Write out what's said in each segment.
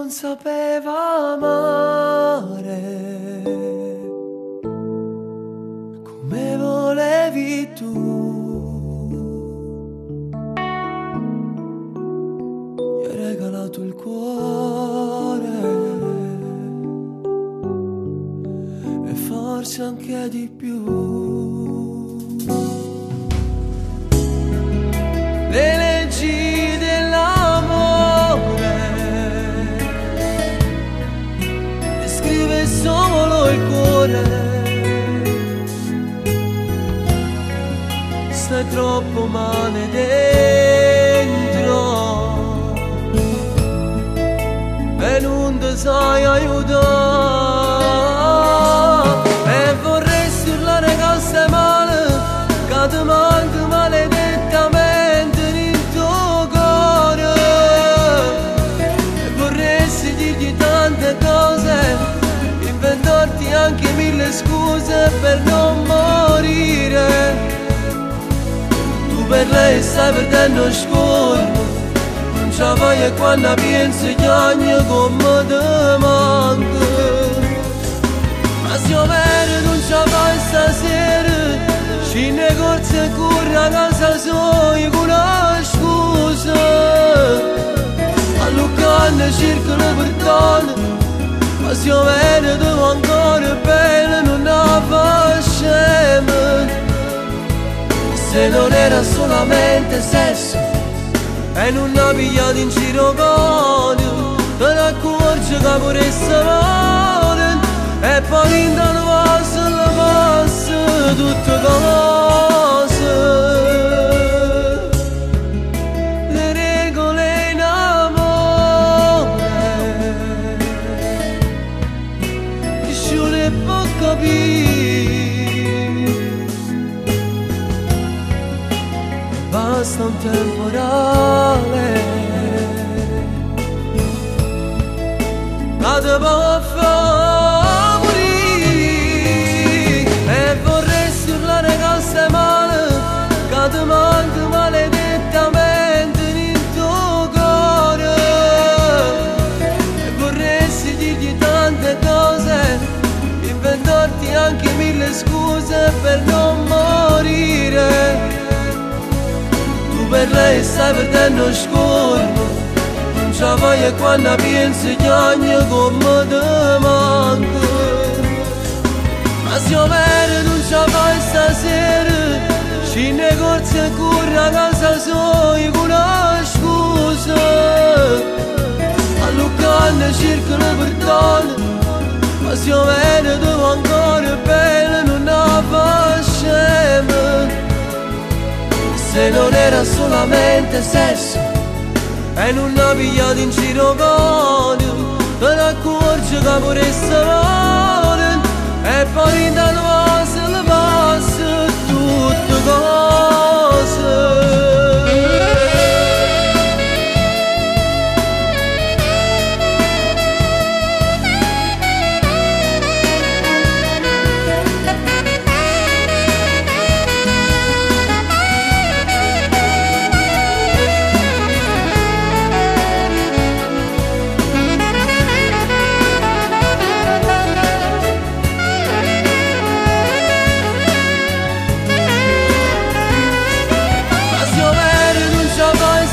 non sapeva amare come volevi tu. Gli hai regalato il cuore e forse anche di più. Le leggi dell'amore le scrive solo il cuore. Stai troppo male dentro e non ti sai aiutare. E vorresti urlare che stai male, che ti manca maledettamente nel tuo cuore. E vorresti dirgli tante cose, inventarti anche mille scuse per non morire. Per lei stai perdendo scorno, non ce la fai e quando pensi che ogni come ti manca. Ma se io vero non ce la fai stasera, ci negozi e corri a casa sua con una scusa. A Lucana cerca la perdono, ma se io vero devo ancora bene non la facciamo. Se non era solamente sesso e non l'ha pigliato in giro con, te ne accorgi che pure sta male e poi in tanto passa la passa tutte cose. Le regole in amore nessuno può capire. Basta un temporale ma te può far morire. E vorresti urlare che stai male, che ti manca maledettamente nel tuo cuore. E vorresti dirgli tante cose, inventarti anche mille scuse per non morire. Per lei stai perdendo scorno, non ce la fai e quando pensi che ogni come ti manca. Ma se io vero non ce la fai stasera, ci negozi e corri a casa sua con una scusa. A Lucana cerca la perdono, ma se io vero devo ancora bene non la facciamo. Se non era solamente sesso e non l'ha pigliato in giro con, te ne accorgi che pure sta male e poi in tanto passa le passa tutte cose.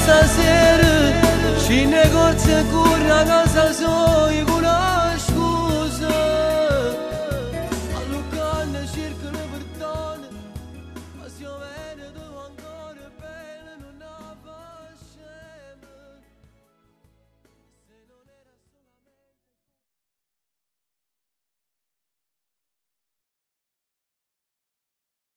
Stasera ci negozi e corri a casa sua con